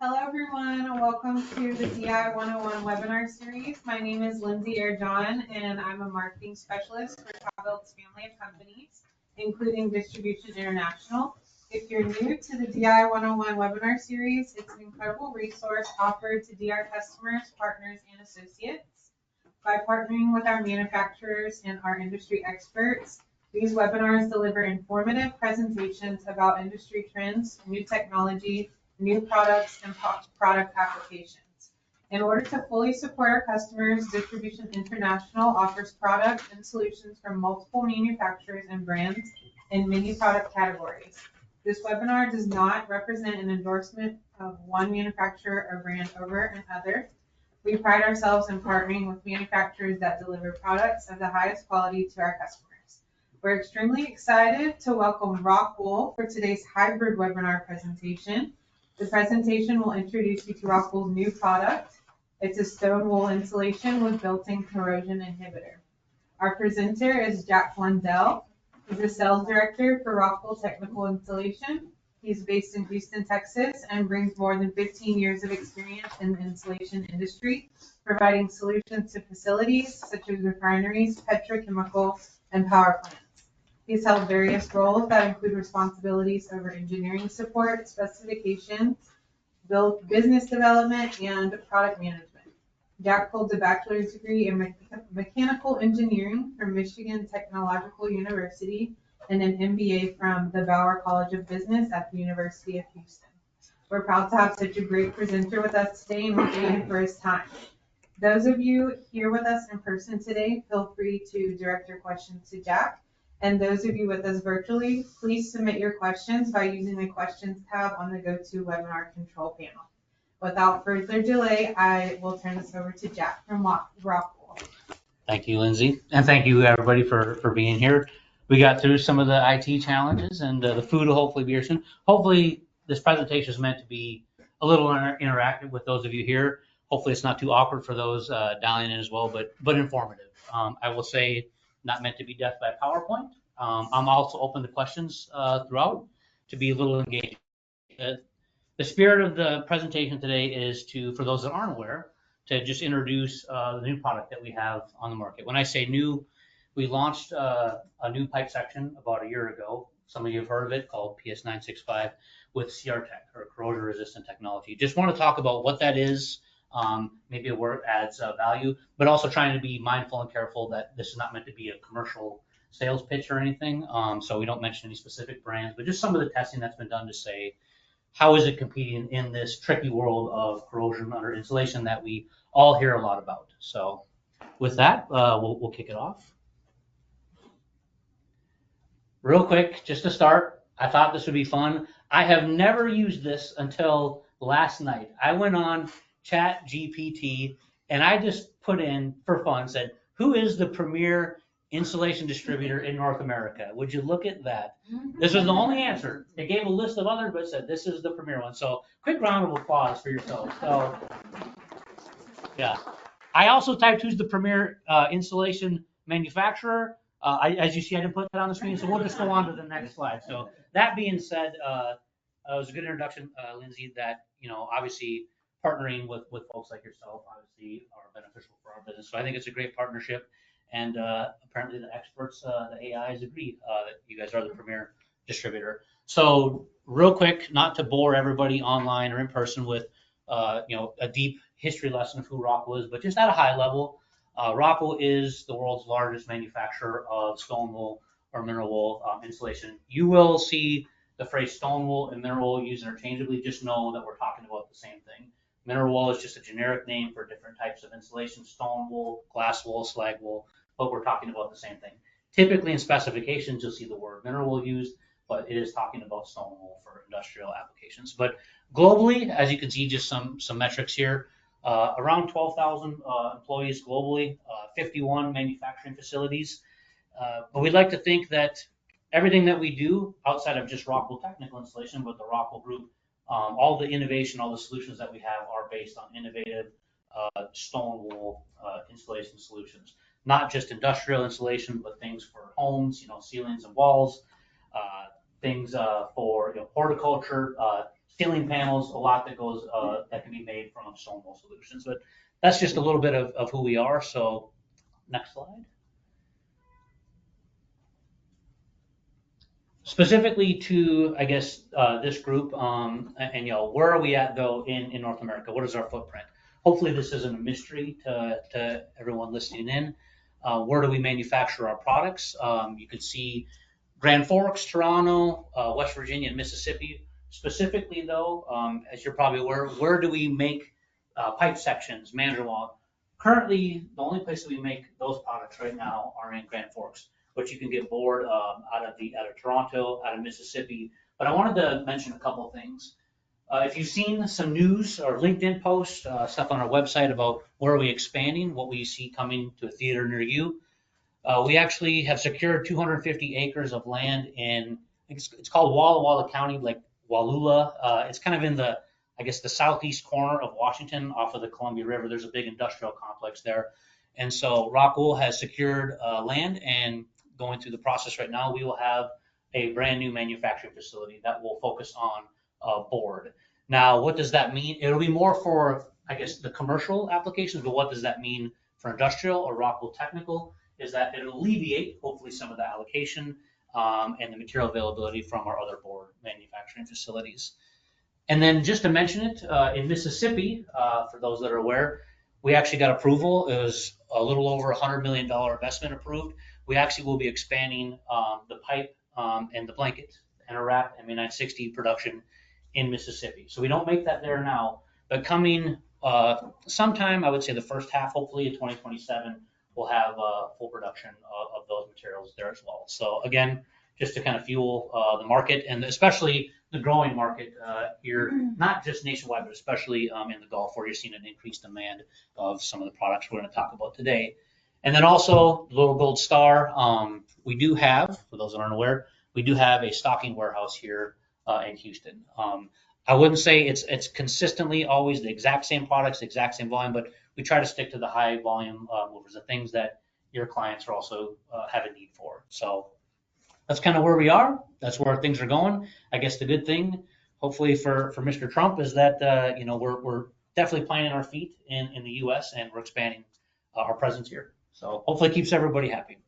Hello everyone, and welcome to the DI 101 webinar series. My name is Lindsay Airjohn, and I'm a marketing specialist for Built family of companies, including Distribution International. If you're new to the DI 101 webinar series, it's an incredible resource offered to DI customers, partners, and associates. By partnering with our manufacturers and our industry experts, these webinars deliver informative presentations about industry trends, new technology, new products, and product applications. In order to fully support our customers, Distribution International offers products and solutions from multiple manufacturers and brands in many product categories. This webinar does not represent an endorsement of one manufacturer or brand over another. We pride ourselves in partnering with manufacturers that deliver products of the highest quality to our customers. We're extremely excited to welcome Rockwool for today's hybrid webinar presentation. The presentation will introduce you to Rockwool's new product. It's a stone wool insulation with built-in corrosion inhibitor. Our presenter is Jack Blundell. He's the sales director for Rockwool Technical Insulation. He's based in Houston, Texas, and brings more than 15 years of experience in the insulation industry, providing solutions to facilities such as refineries, petrochemical, and power plants. He's held various roles that include responsibilities over engineering support, specifications, business development, and product management. Jack holds a bachelor's degree in mechanical engineering from Michigan Technological University and an MBA from the Bauer College of Business at the University of Houston. We're proud to have such a great presenter with us today, and we're thank him for his time. Those of you here with us in person today, feel free to direct your questions to Jack. And those of you with us virtually, please submit your questions by using the questions tab on the GoToWebinar control panel. Without further delay, I will turn this over to Jack from Rockwool. Thank you, Lindsay. And thank you, everybody, for being here. We got through some of the IT challenges, and the food will hopefully be here soon. Hopefully, this presentation is meant to be a little interactive with those of you here. Hopefully, it's not too awkward for those dialing in as well, but informative. I will say, not meant to be death by PowerPoint. I'm also open to questions throughout to be a little engaging. The spirit of the presentation today is to, for those that aren't aware, to just introduce the new product that we have on the market. When I say new, we launched a new pipe section about a year ago. Some of you have heard of it, called PS965 with CRTech, or Corrosion Resistant Technology. Just want to talk about what that is. Maybe where it adds value, but also trying to be mindful and careful that this is not meant to be a commercial sales pitch or anything. So we don't mention any specific brands, but just some of the testing that's been done to say, how is it competing in this tricky world of corrosion under insulation that we all hear a lot about? So with that, we'll kick it off. Real quick, just to start, I thought this would be fun. I have never used this until last night. I went on Chat GPT, and I just put in for fun, said, who is the premier insulation distributor in North America? Would you look at that? This was the only answer. It gave a list of others, but said this is the premier one. So quick round of applause for yourself. So yeah, I also typed who's the premier insulation manufacturer. As you see, I didn't put that on the screen, so we'll just go on to the next slide. So that being said, it was a good introduction, Lindsay, that, obviously partnering with folks like yourself obviously are beneficial for our business. So I think it's a great partnership, and apparently the experts, the AIs agree that you guys are the premier distributor. So real quick, not to bore everybody online or in person with a deep history lesson of who Rockwool is, but just at a high level, Rockwool is the world's largest manufacturer of stone wool or mineral wool insulation. You will see the phrase stone wool and mineral wool used interchangeably. Just know that we're talking about the same thing. Mineral wool is just a generic name for different types of insulation, stone wool, glass wool, slag wool, but we're talking about the same thing. Typically in specifications, you'll see the word mineral wool used, but it is talking about stone wool for industrial applications. But globally, as you can see, just some metrics here, around 12,000 employees globally, 51 manufacturing facilities. But we'd like to think that everything that we do outside of just Rockwool Technical Installation, but the Rockwool Group, all the innovation, all the solutions that we have are based on innovative stone wool insulation solutions. Not just industrial insulation, but things for homes, ceilings and walls, things for horticulture, ceiling panels, a lot that goes that can be made from stone wool solutions. But that's just a little bit of who we are. So next slide. Specifically to, I guess, this group, and where are we at though in North America? What is our footprint? Hopefully this isn't a mystery to everyone listening in. Where do we manufacture our products? You can see Grand Forks, Toronto, West Virginia, and Mississippi. Specifically though, as you're probably aware, where do we make pipe sections, manager wall? Currently, the only place that we make those products right now are in Grand Forks, but you can get board out of Toronto, out of Mississippi. But I wanted to mention a couple of things. If you've seen some news or LinkedIn posts, stuff on our website about where are we expanding, what we see coming to a theater near you, we actually have secured 250 acres of land in, it's called Walla Walla County, like Wallula. It's kind of in the, I guess, the southeast corner of Washington off of the Columbia River. There's a big industrial complex there. And so Rockwool has secured land, and going through the process right now, we will have a brand new manufacturing facility that will focus on board. Now, what does that mean? It'll be more for, I guess, the commercial applications, but what does that mean for industrial or Rockwool technical? Is that it'll alleviate, hopefully, some of the allocation and the material availability from our other board manufacturing facilities. And then just to mention it, in Mississippi, for those that are aware, we actually got approval. It was a little over $100 million investment approved. We actually will be expanding the pipe and the blanket and a wrap M960 production in Mississippi. So we don't make that there now, but coming sometime, I would say the first half, hopefully in 2027, we'll have full production of those materials there as well. So again, just to kind of fuel the market, and especially the growing market here, not just nationwide, but especially in the Gulf, where you're seeing an increased demand of some of the products we're going to talk about today. And then also, the little gold star, we do have, for those that aren't aware, we do have a stocking warehouse here in Houston. I wouldn't say it's consistently always the exact same products, the exact same volume, but we try to stick to the high volume movers, the things that your clients are also have a need for. So that's kind of where we are. That's where things are going. I guess the good thing, hopefully for Mr. Trump, is that we're definitely planting our feet in the U.S. and we're expanding our presence here. So hopefully it keeps everybody happy.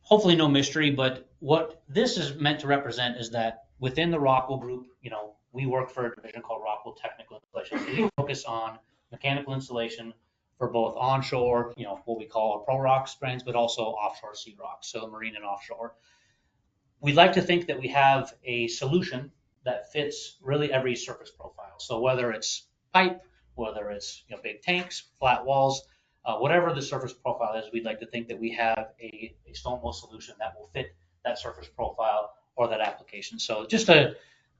Hopefully no mystery, but what this is meant to represent is that within the Rockwool group, we work for a division called Rockwool Technical Installation. So we focus on mechanical installation for both onshore, what we call our ProRox brands, but also offshore sea rocks, so marine and offshore. We like to think that we have a solution that fits really every surface profile. So whether it's pipe, whether it's big tanks, flat walls, whatever the surface profile is, we'd like to think that we have a stone wool solution that will fit that surface profile or that application. So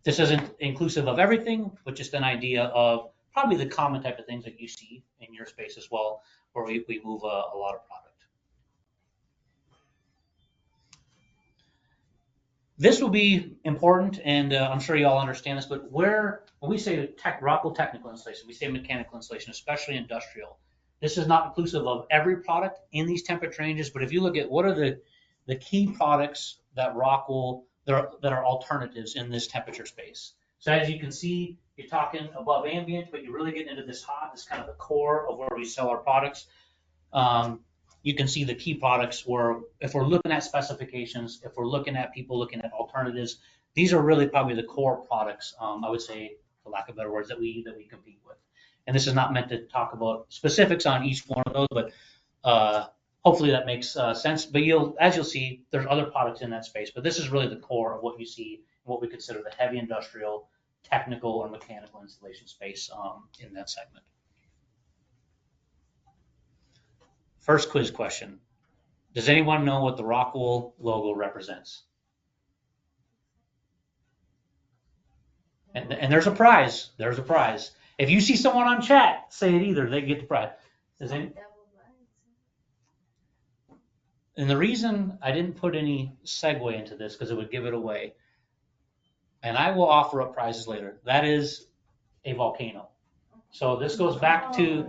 this isn't inclusive of everything, but just an idea of probably the common type of things that you see in your space as well, where we move a lot of product. This will be important, and I'm sure you all understand this, but when we say Rockwool technical installation, we say mechanical installation, especially industrial. This is not inclusive of every product in these temperature ranges, but if you look at what are the key products that Rockwool that are alternatives in this temperature space. So as you can see, you're talking above ambient, but you're really getting into this hot. This is kind of the core of where we sell our products. You can see the key products where, if we're looking at specifications, if we're looking at people looking at alternatives, these are really probably the core products, I would say, for lack of better words, that we compete with. And this is not meant to talk about specifics on each one of those, but hopefully that makes sense. But as you'll see, there's other products in that space, but this is really the core of what you see, what we consider the heavy industrial, technical, or mechanical installation space in that segment. First quiz question. Does anyone know what the Rockwool logo represents? And there's a prize. There's a prize. If you see someone on chat say it either, they get the prize. And the reason I didn't put any segue into this, because it would give it away, and I will offer up prizes later, that is a volcano. So this goes back to,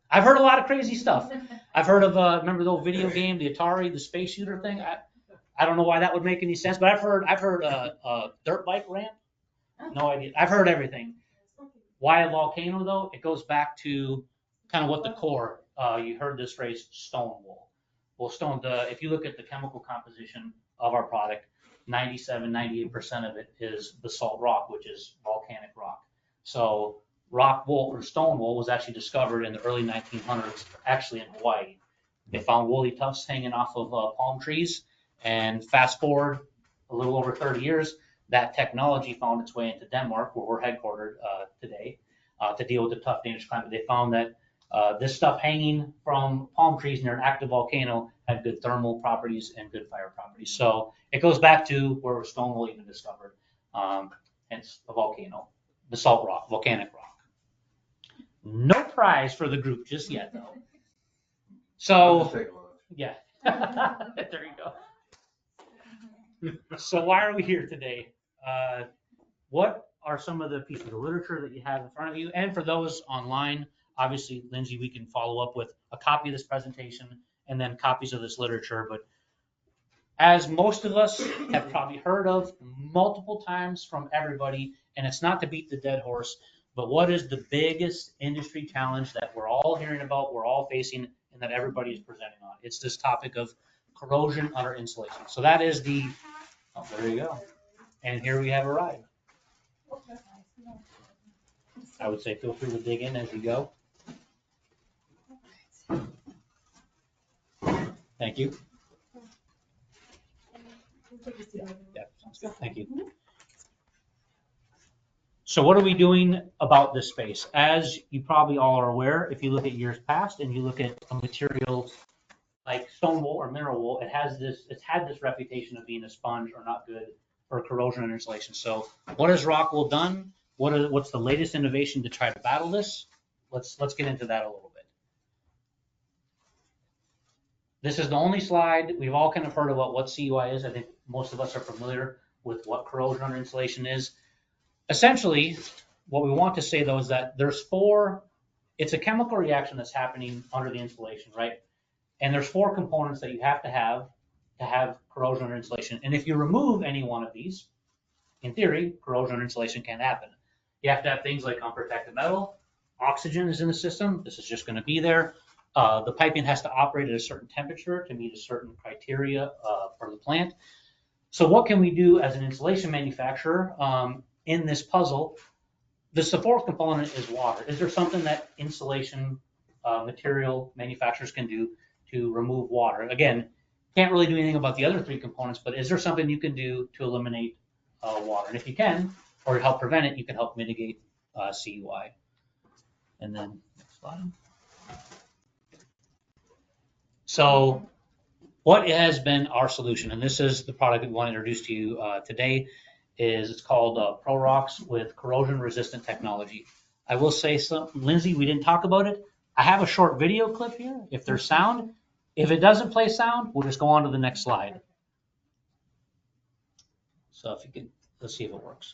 I've heard a lot of crazy stuff. I've heard of, remember the old video game, the Atari, the space shooter thing? I don't know why that would make any sense, but I've heard a dirt bike ramp. No idea. I've heard everything. Why a volcano though? It goes back to kind of what the core. You heard this phrase, stone wool. Well, if you look at the chemical composition of our product, 97-98% of it is basalt rock, which is volcanic rock. So rock wool or stone wool was actually discovered in the early 1900s, actually in Hawaii. They found woolly tufts hanging off of palm trees, and fast forward a little over 30 years, that technology found its way into Denmark, where we're headquartered today, to deal with the tough, dangerous climate. They found that this stuff hanging from palm trees near an active volcano had good thermal properties and good fire properties. So it goes back to where stone wool even discovered, hence a volcano, basalt rock, volcanic rock. No prize for the group just yet, though. So, yeah, there you go. So why are we here today? What are some of the pieces of literature that you have in front of you? And for those online, obviously, Lindsay, we can follow up with a copy of this presentation and then copies of this literature. But as most of us have probably heard of multiple times from everybody, and it's not to beat the dead horse, but what is the biggest industry challenge that we're all hearing about, we're all facing, and that everybody is presenting on? It's this topic of corrosion under insulation. So that is there you go. And here we have a ride. I would say feel free to dig in as you go. Thank you. Yeah, sounds good. Thank you. So what are we doing about this space? As you probably all are aware, if you look at years past and you look at a material like stone wool or mineral wool, it's had this reputation of being a sponge or not good for corrosion and insulation. So what has Rockwool done? What's the latest innovation to try to battle this? Let's get into that a little bit. This is the only slide. We've all kind of heard about what CUI is. I think most of us are familiar with what corrosion under insulation is. Essentially, what we want to say though is that it's a chemical reaction that's happening under the insulation, right? And there's 4 components that you have to have corrosion under insulation. And if you remove any one of these, in theory, corrosion under insulation can't happen. You have to have things like unprotected metal, oxygen is in the system. This is just going to be there. The piping has to operate at a certain temperature to meet a certain criteria for the plant. So what can we do as an insulation manufacturer in this puzzle? The 4th component is water. Is there something that insulation material manufacturers can do to remove water? Again, can't really do anything about the other 3 components, but is there something you can do to eliminate water? And if you can, or help prevent it, you can help mitigate CUI. And then next slide. So what has been our solution? And this is the product we want to introduce to you today. It's called ProRox with Corrosion Resistant Technology. I will say something, Lindsay, we didn't talk about it. I have a short video clip here. If there's sound, if it doesn't play sound, we'll just go on to the next slide. So if you could, let's see if it works.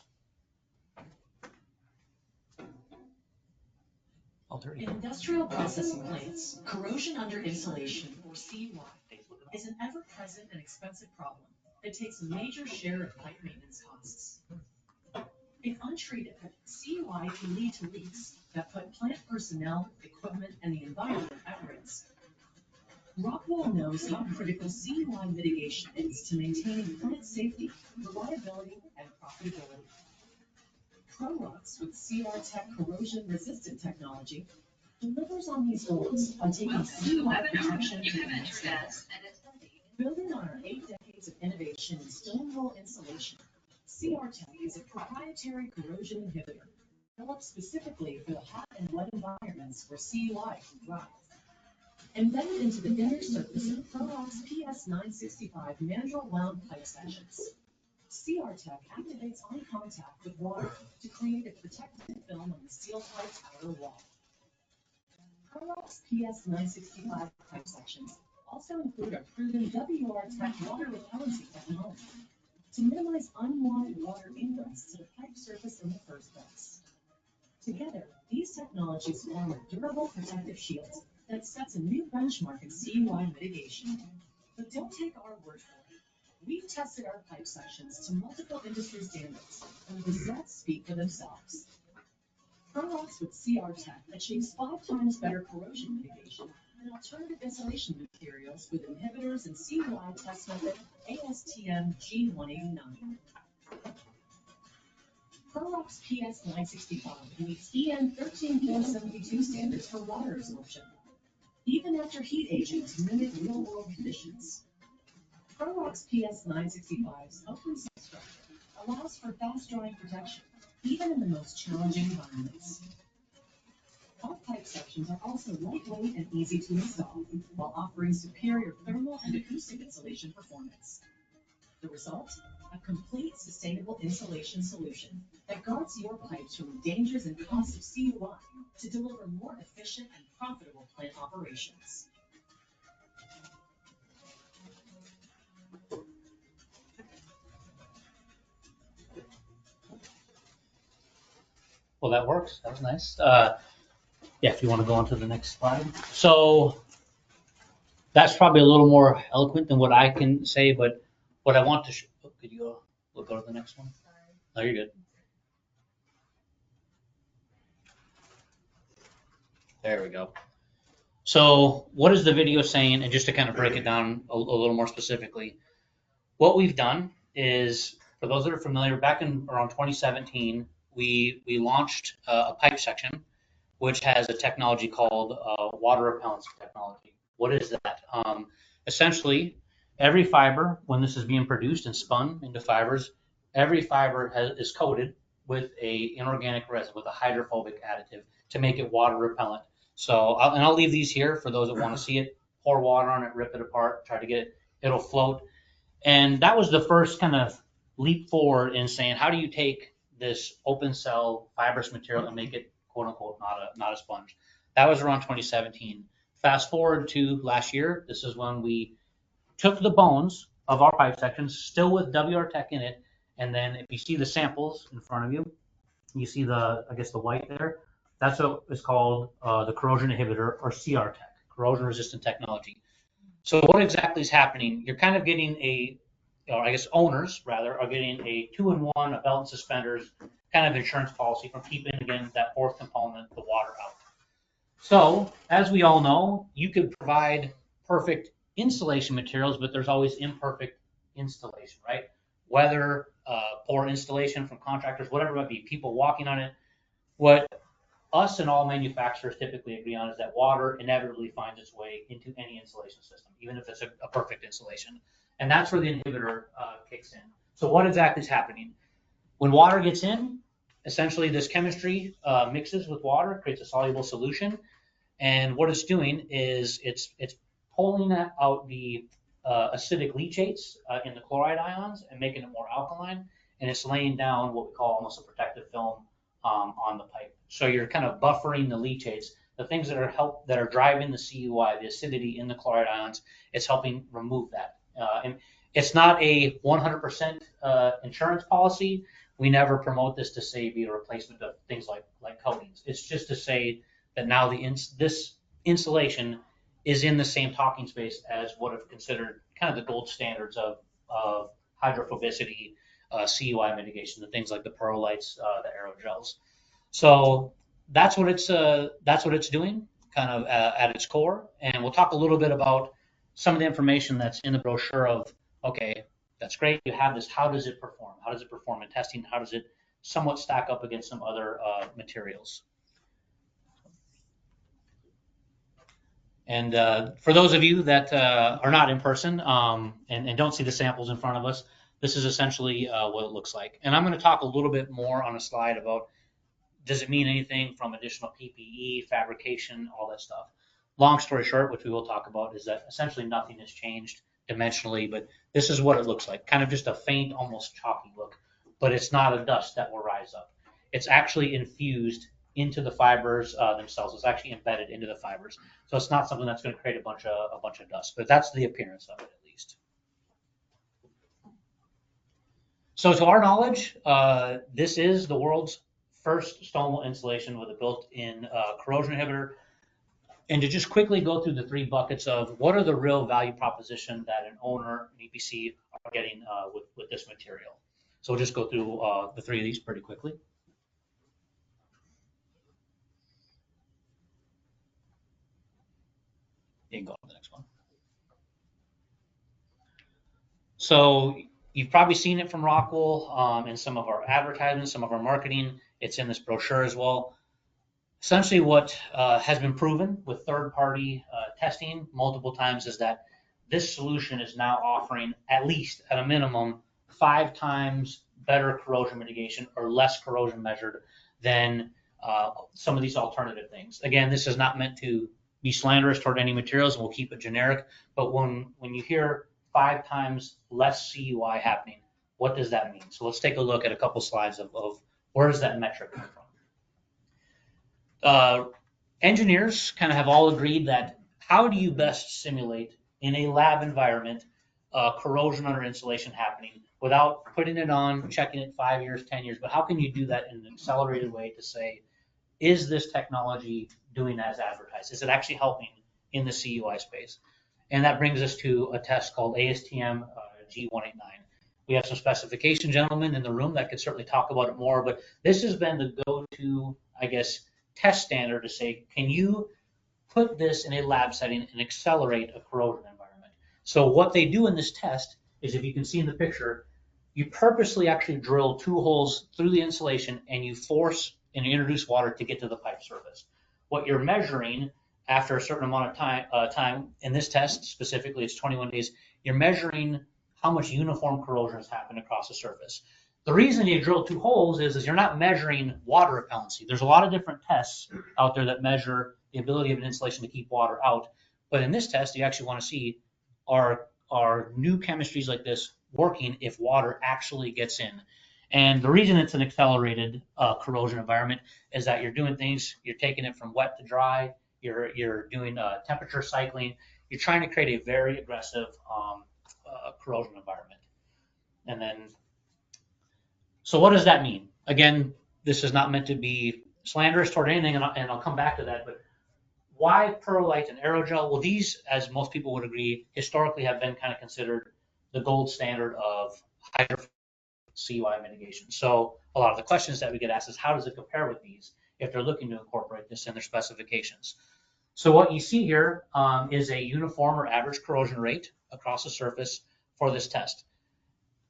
In industrial processing plants, corrosion under insulation, or CUI, is an ever-present and expensive problem that takes a major share of pipe maintenance costs. If untreated, CUI can lead to leaks that put plant personnel, equipment, and the environment at risk. Rockwool knows how critical CUI mitigation is to maintaining plant safety, reliability, and profitability. ProRox with CR-Tech Corrosion Resistant Technology delivers on these goals by taking CUI protection to the next level. Building on our 8 decades of innovation in stone wool insulation, CR-Tech is a proprietary corrosion inhibitor developed specifically for the hot and wet environments where CUI can thrive. Embedded into the inner surface of ProRox PS965 mandrel wound pipe sections, CR-Tech activates on contact with water to create a protective film on the steel pipe outer wall. ProRox PS965 pipe sections also include our proven WR-Tech water repellency technology to minimize unwanted water ingress to the pipe surface in the first place. Together, these technologies form a durable protective shield that sets a new benchmark in CUI mitigation. But don't take our word for it. We've tested our pipe sections to multiple industry standards, and the results speak for themselves. ProRox with CR Tech achieves 5 times better corrosion mitigation than alternative insulation materials with inhibitors and CUI test method ASTM G189. ProRox PS965 meets EN 13472 standards for water absorption, even after heat agents mimic real-world conditions. ProRox PS965's open substructure allows for fast-drying protection, even in the most challenging environments. Our pipe sections are also lightweight and easy to install, while offering superior thermal and acoustic insulation performance. The result? A complete sustainable insulation solution that guards your pipes from the dangers and costs of CUI to deliver more efficient and profitable plant operations. Well, that works. That was nice. Yeah, if you want to go on to the next slide. So that's probably a little more eloquent than what I can say, but what I want to show, could you go, we'll go to the next one? Oh, you're good. There we go. So what is the video saying? And just to kind of break it down a little more specifically, what we've done is, for those that are familiar, back in around 2017, we launched a pipe section, which has a technology called water repellency technology. What is that? Essentially, every fiber, when this is being produced and spun into fibers, every fiber is coated with a inorganic resin, with a hydrophobic additive to make it water repellent. So, I'll leave these here for those that want to see it. Pour water on it, rip it apart, try to get it, it'll float. And that was the first kind of leap forward in saying, how do you take this open cell fibrous material and make it quote unquote not a sponge? That was around 2017. Fast forward to last year, this is when we took the bones of our pipe sections, still with WR Tech in it, and then if you see the samples in front of you, you see the, I guess the white there, that's what is called the corrosion inhibitor, or CR Tech, corrosion resistant technology. So what exactly is happening? You're kind of getting or I guess owners rather, are getting a 2-in-1, a belt and suspenders kind of insurance policy from keeping, again, that fourth component, the water out. So as we all know, you could provide perfect insulation materials, but there's always imperfect installation, right? Whether poor installation from contractors, whatever it might be, people walking on it. What us and all manufacturers typically agree on is that water inevitably finds its way into any insulation system, even if it's a perfect insulation. And that's where the inhibitor kicks in. So what exactly is happening? When water gets in, essentially this chemistry mixes with water, creates a soluble solution. And what it's doing is it's pulling out the acidic leachates in the chloride ions and making it more alkaline. And it's laying down what we call almost a protective film on the pipe. So you're kind of buffering the leachates, the things that are driving the CUI, the acidity in the chloride ions. It's helping remove that. And it's not a 100% insurance policy. We never promote this to say be a replacement of things like coatings. It's just to say that now this insulation is in the same talking space as what are considered kind of the gold standards of hydrophobicity, CUI mitigation, the things like the perlites, the aerogels. So that's what it's doing, kind of at its core. And we'll talk a little bit about some of the information that's in the brochure of, okay, that's great, you have this, how does it perform? How does it perform in testing? How does it somewhat stack up against some other materials? And for those of you that are not in person and don't see the samples in front of us, this is essentially what it looks like. And I'm going to talk a little bit more on a slide about, does it mean anything from additional PPE, fabrication, all that stuff. Long story short, which we will talk about, is that essentially nothing has changed dimensionally, but this is what it looks like. Kind of just a faint, almost chalky look, but it's not a dust that will rise up. It's actually infused into the fibers themselves. It's actually embedded into the fibers. So it's not something that's going to create a bunch of dust, but that's the appearance of it at least. So to our knowledge, this is the world's first stone wool insulation with a built-in corrosion inhibitor. and to just quickly go through the 3 buckets of what are the real value proposition that an owner, an EPC, are getting with this material. So we'll just go through the 3 of these pretty quickly. You can go to the next one. So you've probably seen it from Rockwool in some of our advertisements, some of our marketing. It's in this brochure as well. Essentially what has been proven with third-party testing multiple times is that this solution is now offering, at least at a minimum, 5 times better corrosion mitigation or less corrosion measured than some of these alternative things. Again, this is not meant to be slanderous toward any materials, and we'll keep it generic, but when you hear 5 times less CUI happening, what does that mean? So let's take a look at a couple slides of where does that metric come from. Engineers kind of have all agreed that how do you best simulate in a lab environment corrosion under insulation happening without putting it on, checking it 5 years, 10 years, but how can you do that in an accelerated way to say, is this technology doing as advertised? Is it actually helping in the CUI space? And that brings us to a test called ASTM G189. We have some specification gentlemen in the room that could certainly talk about it more, but this has been the go-to, I guess, test standard to say, can you put this in a lab setting and accelerate a corrosion environment? So what they do in this test is, if you can see in the picture, you purposely actually drill 2 holes through the insulation and you force and you introduce water to get to the pipe surface. What you're measuring after a certain amount of time in this test, specifically it's 21 days, you're measuring how much uniform corrosion has happened across the surface. The reason you drill 2 holes is you're not measuring water repellency. There's a lot of different tests out there that measure the ability of an insulation to keep water out. But in this test, you actually want to see are new chemistries like this working if water actually gets in. And the reason it's an accelerated corrosion environment is that you're doing things, you're taking it from wet to dry, you're doing temperature cycling, you're trying to create a very aggressive corrosion environment. And then, so what does that mean? Again, this is not meant to be slanderous toward anything, and I'll come back to that, but why perlite and aerogel? Well, these, as most people would agree, historically have been kind of considered the gold standard of hydrophobic CUI mitigation. So a lot of the questions that we get asked is, how does it compare with these if they're looking to incorporate this in their specifications? So what you see here is a uniform or average corrosion rate across the surface for this test.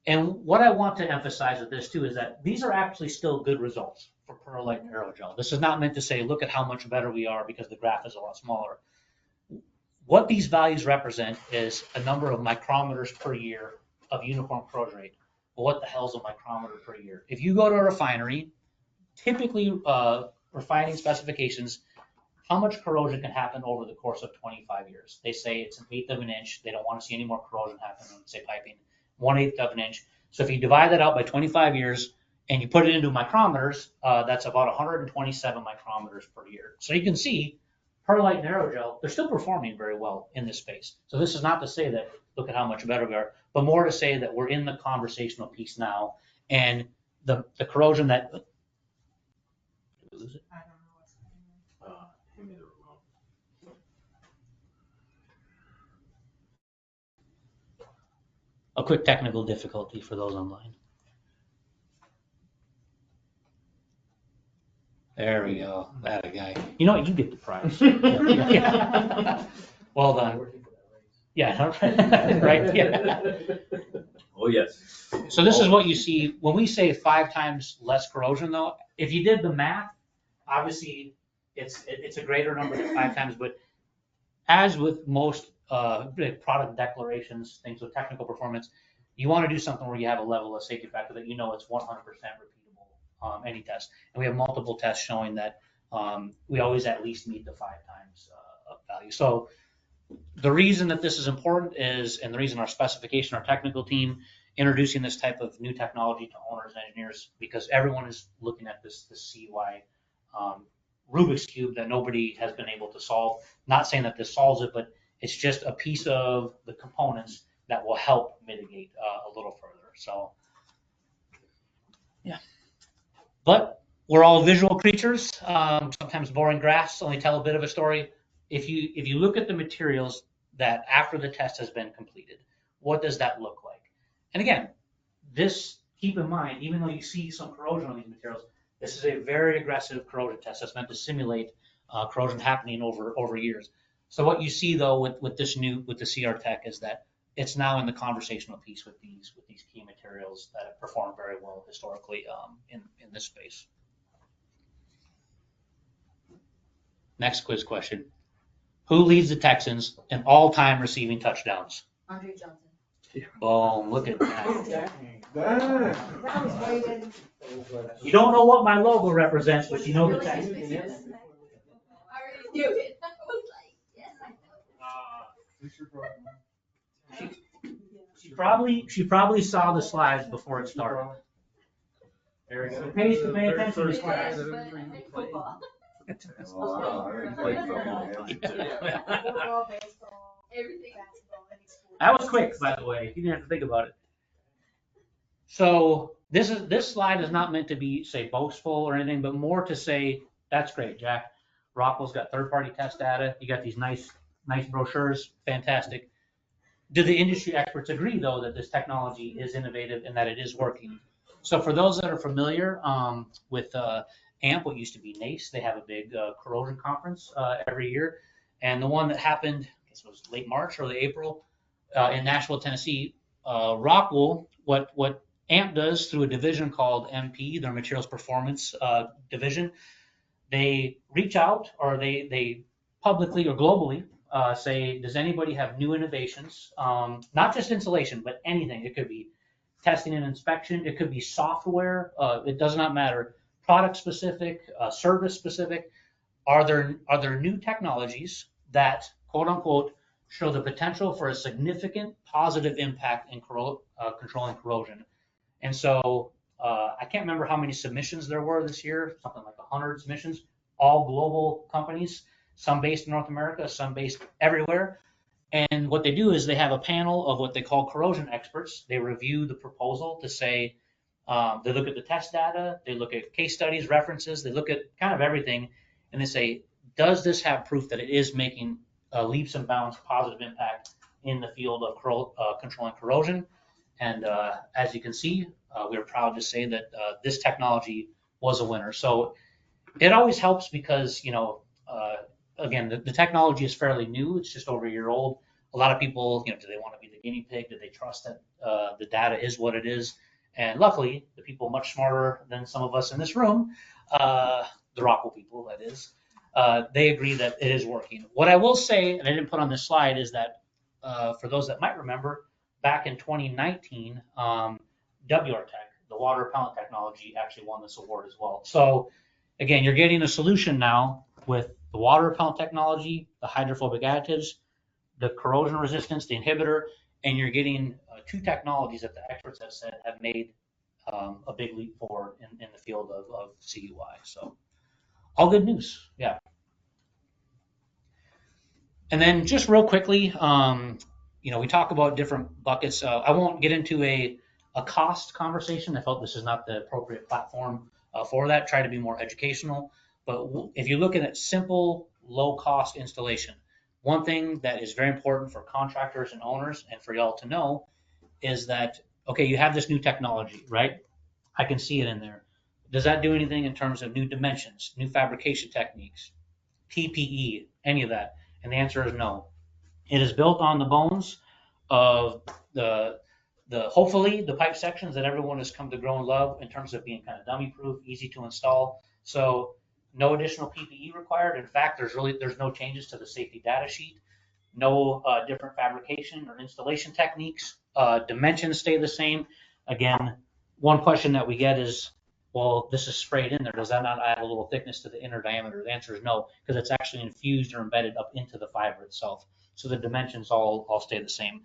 And what I want to emphasize with this too is that these are actually still good results for perlite and aerogel. This is not meant to say, look at how much better we are because the graph is a lot smaller. What these values represent is a number of micrometers per year of uniform corrosion rate. Well, what the hell is a micrometer per year? If you go to a refinery, typically refining specifications, how much corrosion can happen over the course of 25 years? They say it's 1/8 of an inch. They don't want to see any more corrosion happen on, say, piping. 1/8 of an inch. So if you divide that out by 25 years and you put it into micrometers, that's about 127 micrometers per year. So you can see perlite and aerogel, they're still performing very well in this space. So this is not to say that, look at how much better we are, but more to say that we're in the conversational piece now, and the corrosion that, did we lose it? I don't know what's going on. Hand me the remote. A quick technical difficulty for those online. There we go. That a guy. You know what? You get the prize. Yeah. Well done. Yeah. Right. Yeah. Oh, yes. So this is what you see when we say 5 times less corrosion, though. If you did the math, obviously it's a greater number than 5 times. But as with most product declarations, things with technical performance, you want to do something where you have a level of safety factor that you know it's 100% repeatable, any test. And we have multiple tests showing that we always at least meet the 5 times value. So the reason that this is important is, and the reason our specification, our technical team, introducing this type of new technology to owners and engineers, because everyone is looking at this CUI Rubik's Cube that nobody has been able to solve. Not saying that this solves it, but it's just a piece of the components that will help mitigate a little further. So, yeah. But we're all visual creatures. Sometimes boring graphs only tell a bit of a story. if you look at the materials that after the test has been completed, what does that look like? And again, this, keep in mind, even though you see some corrosion on these materials, this is a very aggressive corrosion test that's meant to simulate corrosion happening over years. So what you see though with the CR Tech is that it's now in the conversational piece with these key materials that have performed very well historically in this space. Next quiz question. Who leads the Texans in all-time receiving touchdowns? Andre Johnson. Boom, look at that. That was weighted. You don't know what my logo represents, but you know the Texans. I already knew it. I was like, yes, I know. She probably saw the slides before it started. Very good. Pay attention to class. Football. Football, baseball, Everything. basketball, any sport. That was quick, by the way. You didn't have to think about it. So this slide is not meant to be, say, boastful or anything, but more to say, that's great, Jack. Rockwool's got third-party test data. You got these nice brochures. Fantastic. Do the industry experts agree, though, that this technology is innovative and that it is working? So for those that are familiar with AMP, what used to be NACE, they have a big corrosion conference every year. And the one that happened, I guess it was late March, early April, in Nashville, Tennessee, Rockwool, what AMP does through a division called MP, their materials performance division, they reach out, or they publicly or globally say, does anybody have new innovations? Not just insulation, but anything. It could be testing and inspection. It could be software. It does not matter. Product specific, service specific. Are there new technologies that, quote unquote, show the potential for a significant positive impact in controlling corrosion? And so I can't remember how many submissions there were this year, something like 100 submissions, all global companies, some based in North America, some based everywhere. And what they do is they have a panel of what they call corrosion experts. They review the proposal to say, they look at the test data, they look at case studies, references, they look at kind of everything, and they say, does this have proof that it is making leaps and bounds positive impact in the field of controlling corrosion? And as you can see, we're proud to say that this technology was a winner. So it always helps because, again, the technology is fairly new. It's just over a year old. A lot of people, do they want to be the guinea pig? Do they trust that the data is what it is? And luckily, the people much smarter than some of us in this room, the Rockwool people, that is, they agree that it is working. What I will say, and I didn't put on this slide, is that for those that might remember, back in 2019, WR Tech, the water repellent technology, actually won this award as well. So again, you're getting a solution now with the water repellent technology, the hydrophobic additives, the corrosion resistance, the inhibitor, and you're getting two technologies that the experts have said have made a big leap forward in the field of CUI. So all good news, yeah. And then just real quickly, we talk about different buckets. I won't get into a cost conversation. I felt this is not the appropriate platform for that. Try to be more educational. But if you're looking at simple, low-cost installation, one thing that is very important for contractors and owners and for y'all to know is that, okay, you have this new technology, right? I can see it in there. Does that do anything in terms of new dimensions, new fabrication techniques, PPE, any of that? And the answer is no. It is built on the bones of the hopefully the pipe sections that everyone has come to grow and love in terms of being kind of dummy proof, easy to install. So no additional PPE required. In fact, there's no changes to the safety data sheet, no different fabrication or installation techniques. Dimensions stay the same. Again, one question that we get is, well, this is sprayed in there. Does that not add a little thickness to the inner diameter? The answer is no, because it's actually infused or embedded up into the fiber itself. So the dimensions all stay the same.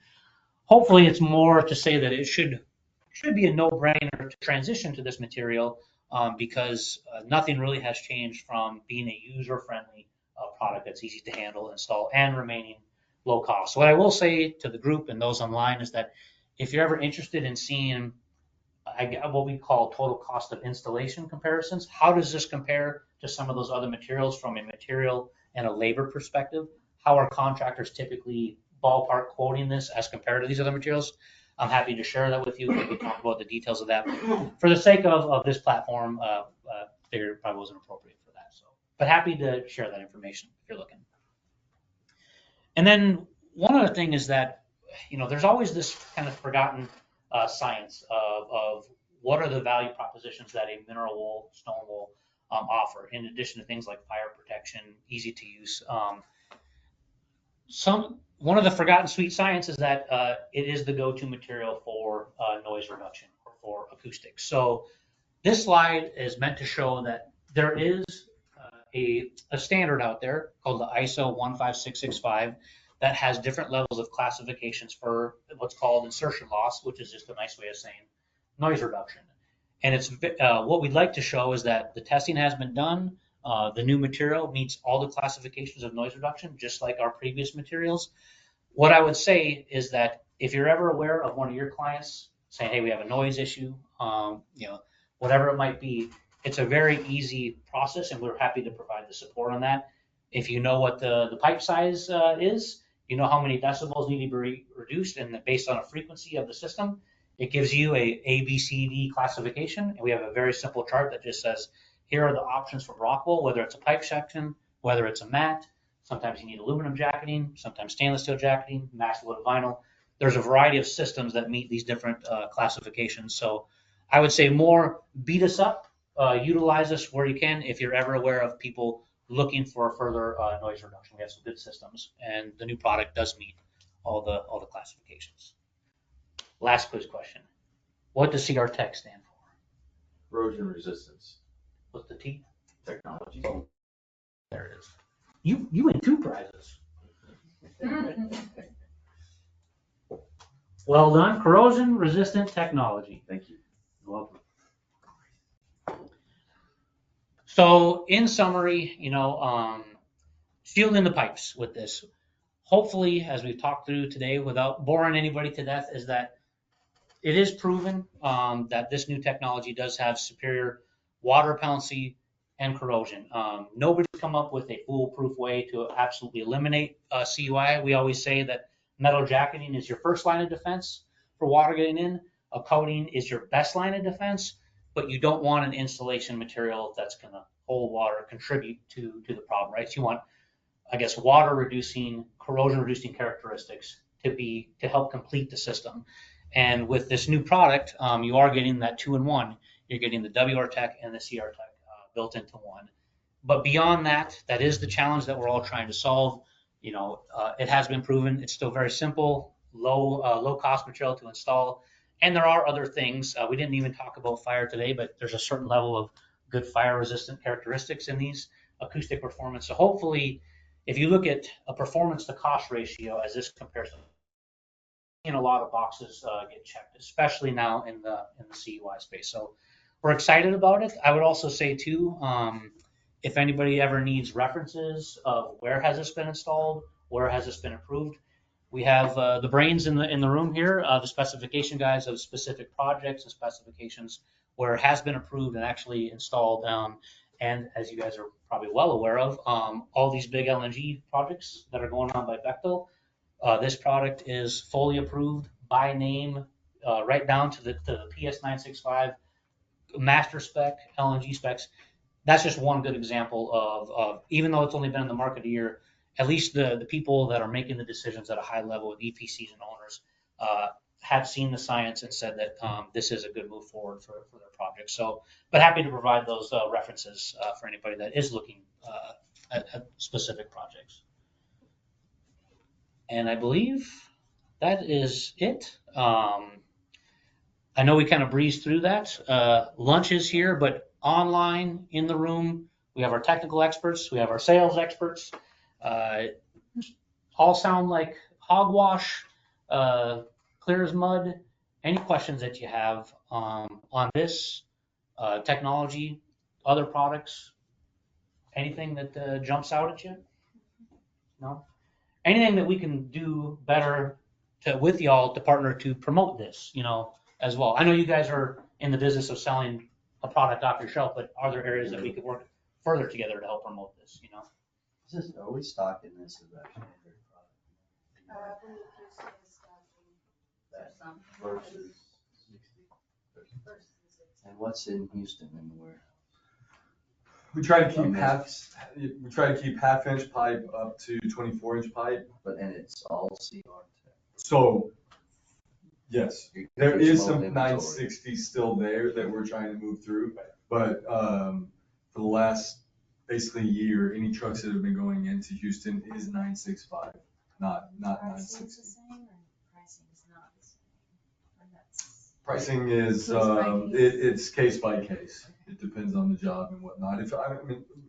Hopefully, it's more to say that it should be a no-brainer to transition to this material because nothing really has changed from being a user-friendly product that's easy to handle, install, and remaining low cost. So what I will say to the group and those online is that if you're ever interested in seeing what we call total cost of installation comparisons, how does this compare to some of those other materials from a material and a labor perspective, how are contractors typically ballpark quoting this as compared to these other materials. I'm happy to share that with you. We can talk about the details of that. For the sake of this platform, figured it probably wasn't appropriate for that. So, but happy to share that information if you're looking. And then one other thing is that, there's always this kind of forgotten science of what are the value propositions that a mineral wool, stone wool offer, in addition to things like fire protection, easy to use. One of the forgotten sweet science is that it is the go-to material for noise reduction or for acoustics. So this slide is meant to show that there is a standard out there called the ISO 15665 that has different levels of classifications for what's called insertion loss, which is just a nice way of saying noise reduction. And it's what we'd like to show is that the testing has been done. The new material meets all the classifications of noise reduction, just like our previous materials. What I would say is that if you're ever aware of one of your clients saying, hey, we have a noise issue, whatever it might be, it's a very easy process, and we're happy to provide the support on that. If you know what the pipe size is, you know how many decibels need to be reduced, and based on a frequency of the system, it gives you a B, C, D classification. And we have a very simple chart that just says, here are the options for Rockwool, whether it's a pipe section, whether it's a mat. Sometimes you need aluminum jacketing, sometimes stainless steel jacketing, mass loaded vinyl. There's a variety of systems that meet these different classifications. So I would say more beat us up, utilize us where you can if you're ever aware of people looking for further noise reduction. We have some good systems, and the new product does meet all the classifications. Last quiz question. What does CR Tech stand for? Corrosion resistance What's the T? technology. There it is. You win 2 prizes. Well done. Corrosion Resistant Technology. Thank you. You're welcome. So in summary, shielding the pipes with this, hopefully, as we've talked through today, without boring anybody to death, is that it is proven that this new technology does have superior water repellency and corrosion. Nobody's come up with a foolproof way to absolutely eliminate CUI. We always say that metal jacketing is your first line of defense for water getting in. A coating is your best line of defense, but you don't want an insulation material that's going to hold water, contribute to the problem, right? So you want, water reducing, corrosion reducing characteristics to help complete the system. And with this new product, you are getting that 2-in-1. You're getting the WR Tech and the CR Tech built into one. But beyond that, that is the challenge that we're all trying to solve. It has been proven. It's still very simple, low cost material to install. And there are other things. We didn't even talk about fire today, but there's a certain level of good fire resistant characteristics in these acoustic performance. So hopefully, if you look at a performance to cost ratio as this compares, a lot of boxes get checked, especially now in the CUI space. So we're excited about it. I would also say too, if anybody ever needs references of where has this been installed, where has this been approved, we have the brains in the room here, the specification guys of specific projects and specifications where it has been approved and actually installed. And as you guys are probably well aware of, all these big LNG projects that are going on by Bechtel, this product is fully approved by name, right down to the PS965 master spec, LNG specs. That's just one good example of even though it's only been in the market a year, at least the people that are making the decisions at a high level with EPCs and owners have seen the science and said that this is a good move forward for their project. So, but happy to provide those references for anybody that is looking at specific projects. And I believe that is it. I know we kind of breezed through that. Lunch is here, but online in the room, we have our technical experts, we have our sales experts. All sound like hogwash, clear as mud. Any questions that you have on this technology, other products, anything that jumps out at you? No? Anything that we can do better with y'all to partner to promote this, as well. I know you guys are in the business of selling a product off your shelf, but are there areas that we could work further together to help promote this, Are we stocking this as our standard product? That versus 60. And what's in Houston in the warehouse? We try to keep half-inch pipe up to 24-inch pipe. And it's all CR tech. So, yes, there There's is small some inventory. 960 still there that we're trying to move through. But for the last basically year, any trucks that have been going into Houston is 965, not 960. Pricing is, it's case by case. It depends on the job and whatnot.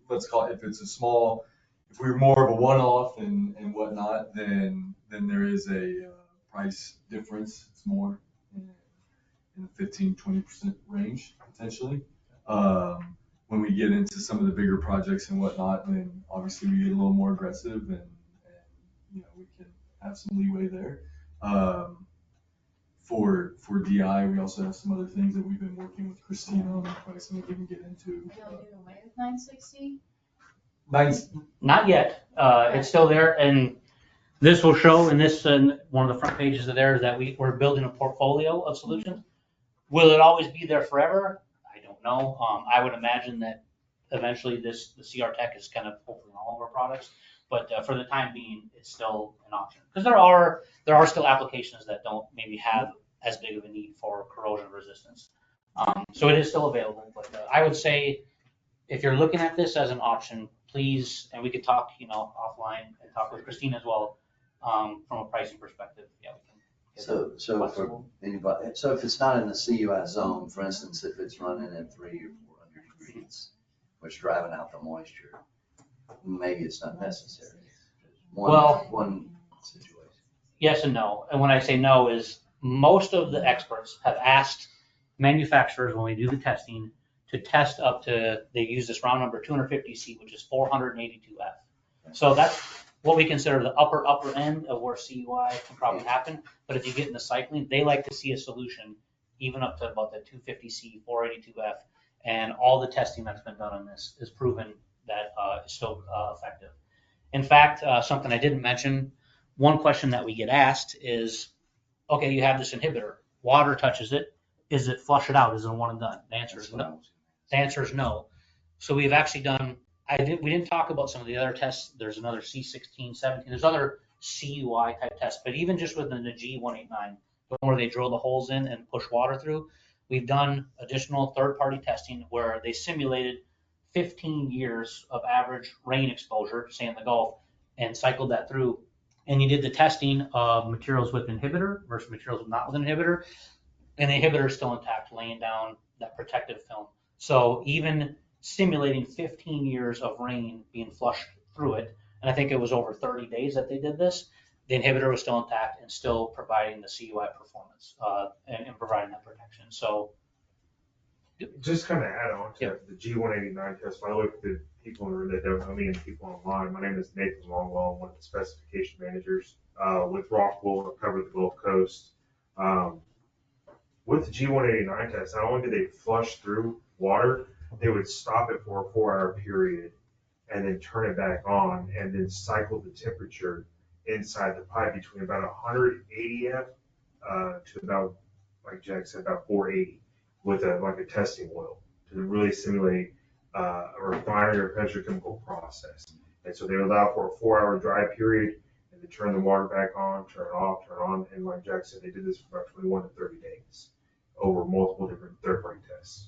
Let's call it, if it's a small, if we're more of a one-off and whatnot, then there is a price difference. It's more in the 15-20% range potentially. When we get into some of the bigger projects and whatnot, then obviously we get a little more aggressive and we can have some leeway there. For DI, we also have some other things that we've been working with Christina on pricing that we can get into. Don't do away with 960? Not yet. It's still there, and this will show in this, one of the front pages of there is that we're building a portfolio of solutions. Will it always be there forever? I don't know. I would imagine that eventually the CR Tech is kind of hopefully all of our products, but for the time being, it's still an option. Because there are still applications that don't maybe have as big of a need for corrosion resistance. So it is still available, but I would say if you're looking at this as an option, please, and we could talk, offline and talk with Christine as well, from a pricing perspective. Yeah, we can. So for anybody, so if it's not in the CUI zone, for instance, if it's running at 300 or 400 degrees, which driving out the moisture, maybe it's not necessary. One situation. Yes and no. And when I say no is most of the experts have asked manufacturers when we do the testing to test up to, they use this round number 250C, which is 482F. So that's what we consider the upper end of where CUI can probably happen. But if you get into cycling, they like to see a solution even up to about the 250C, 482F. And all the testing that's been done on this is proven that it's still effective. In fact, something I didn't mention, one question that we get asked is, okay, you have this inhibitor, water touches it, is it flush it out? Is it a one and done? The answer is no. The answer is no. So we've actually done, we didn't talk about some of the other tests. There's another C16, 17, there's other CUI type tests, but even just within the G189, where they drill the holes in and push water through, we've done additional third-party testing where they simulated 15 years of average rain exposure, say in the Gulf, and cycled that through. And you did the testing of materials with inhibitor versus materials not with inhibitor, and the inhibitor is still intact, laying down that protective film. So even simulating 15 years of rain being flushed through it, and I think it was over 30 days that they did this, the inhibitor was still intact and still providing the CUI performance and providing that protection. So just kind of add on to the G189 test. By the way, for the people that don't know me and people online, my name is Nathan Longwell. I'm one of the specification managers with Rockwool. I cover the Gulf Coast. With the G189 test, not only did they flush through water, they would stop it for a 4-hour period and then turn it back on and then cycle the temperature inside the pipe between about 180F to about, like Jack said, about 480 with a testing oil to really simulate a refinery or petrochemical process. And so they would allow for a 4-hour dry period and then turn the water back on, turn it off, turn it on. And like Jack said, they did this for about 21 to 30 days over multiple different third-party tests.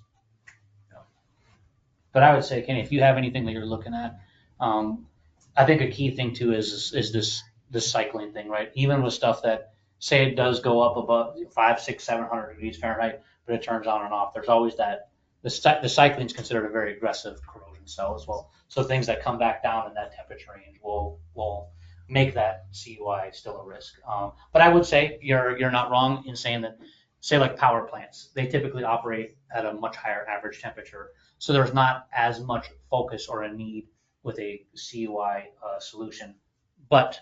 But I would say, Kenny, if you have anything that you're looking at, I think a key thing too is this cycling thing, right? Even with stuff that say it does go up above 500, 600, 700 degrees Fahrenheit, but it turns on and off. There's always that. The cycling is considered a very aggressive corrosion cell as well. So things that come back down in that temperature range will make that CUI still a risk. But I would say you're not wrong in saying that, say like power plants, they typically operate at a much higher average temperature. So there's not as much focus or a need with a CUI solution, but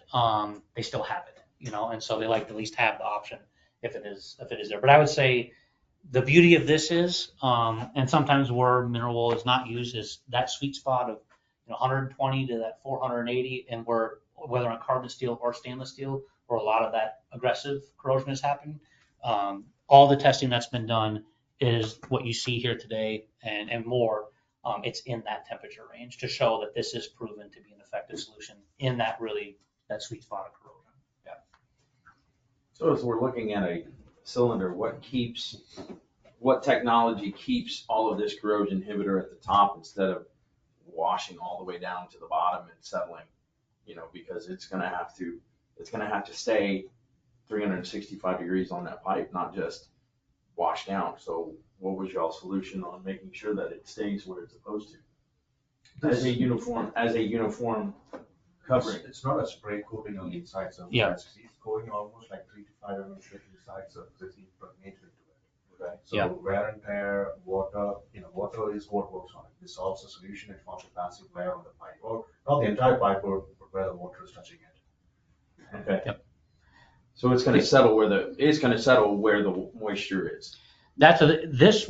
they still have it, and so they like to at least have the option if it is there. But I would say the beauty of this is, and sometimes where mineral wool is not used, is that sweet spot of 120 to that 480, and whether on carbon steel or stainless steel, where a lot of that aggressive corrosion is happening. All the testing that's been done is what you see here today and more. It's in that temperature range to show that this is proven to be an effective solution in that sweet spot of corrosion. Yeah. So as we're looking at a cylinder, what technology keeps all of this corrosion inhibitor at the top instead of washing all the way down to the bottom and settling? Because it's gonna have to stay 365 degrees on that pipe, not just wash down. So what was y'all's solution on making sure that it stays where it's supposed to? As a uniform covering. It's not a spray coating on the inside surface. Yeah. It's going almost like 3 to 5 mm thick inside surface. It's impregnated into it. Okay. So Yeah. wear and tear, water, water is what works on it. Dissolves the solution, it forms a passive layer on the pipe, or not the entire pipe, but where the water is touching it. Okay. Yep. So it's gonna settle where the moisture is. This,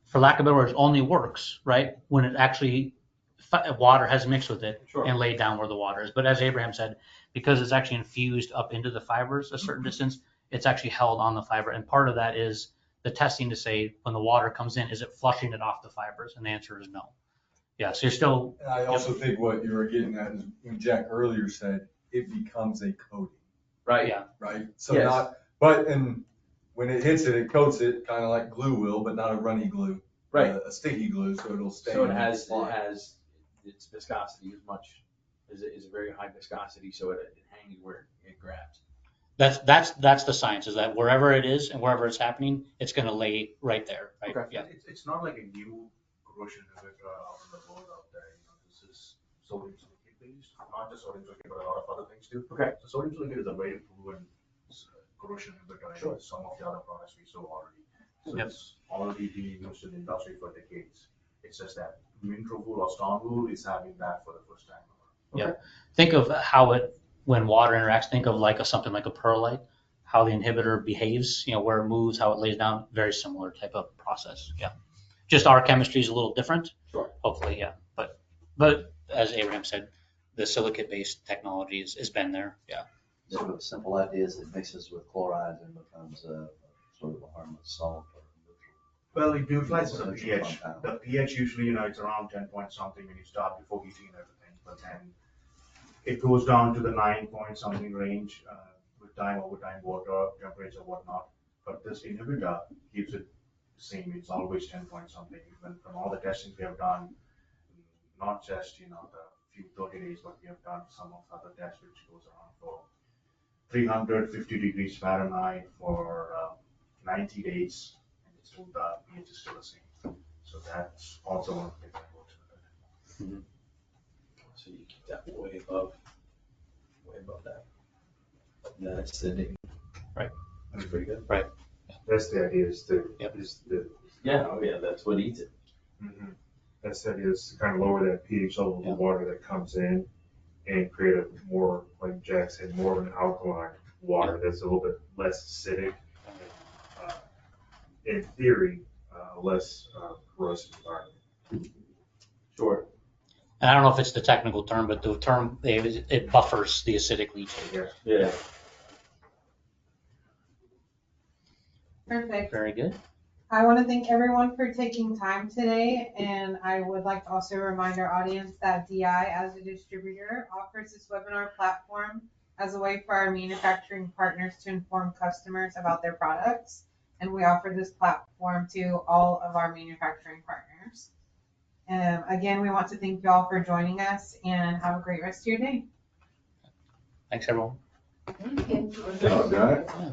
for lack of better words, only works, right, when it actually, water has mixed with it Sure. and laid down where the water is. But as Abraham said, because it's actually infused up into the fibers a certain distance, it's actually held on the fiber. And part of that is the testing to say, when the water comes in, is it flushing it off the fibers? And the answer is no. Yeah, so you're still. And I also think what you were getting at is when Jack earlier said, it becomes a coating, Right? Yeah. right? So Yes. and when it hits it, it coats it kind of like glue will, but not a runny glue. Right. A sticky glue, so it'll stay. So in it has fine. its viscosity is a very high viscosity, so it hangs where it grabs. That's the science, is that wherever it is and wherever it's happening, it's going to lay right there, right? Okay. Yeah. It's not like a new corrosion inhibitor out in the world out there. This is sodium silicate based, not just sodium silicate, but a lot of other things too. Okay. So sodium silicate is a very proven corrosion inhibitor in some of the other products we sold already. So Yep. it's already being used in the industry for decades. It's just that Rockwool or Rockwool is having that for the first time. Yeah. Think of how when water interacts, think of something like a perlite, how the inhibitor behaves, where it moves, how it lays down, very similar type of process. Yeah. Just our chemistry is a little different. Sure. Hopefully, yeah. But as Abraham said, the silicate-based technology has been there. Yeah. Sort of a simple idea is it mixes with chlorides and becomes a sort of a harmless salt. Well, it neutralizes the Neutral pH. compound. The pH usually, it's around 10 point something when you start before heating and everything, but then it goes down to the 9 point something range with time, over time, water, temperature, whatnot. But this inhibitor keeps it the same. It's always 10 point something. Even from all the testing we have done, not just, the few 30 days, but we have done some of the other tests which goes around for 350 degrees Fahrenheit for 90 days. And it's still the pH is still the same. So that's also one of the things that works with it. So you keep that way above that. And that's acidity. Right. That's pretty good. That's the idea Yep. Yeah, oh yeah, that's what eats it. That's the idea is to kind of lower that pH level of the Yeah. water that comes in and create a more, like Jack said, more of an alkaline water that's a little bit less acidic. In theory, less corrosive environment. Sure. And I don't know if it's the technical term, but the term, it buffers the acidic leachate. Yeah. Perfect. Very good. I want to thank everyone for taking time today, and I would like to also remind our audience that DI, as a distributor, offers this webinar platform as a way for our manufacturing partners to inform customers about their products, and we offer this platform to all of our manufacturing partners. Again, we want to thank you all for joining us, and have a great rest of your day. Thanks, everyone. Thank you. Good job, guys. Yeah.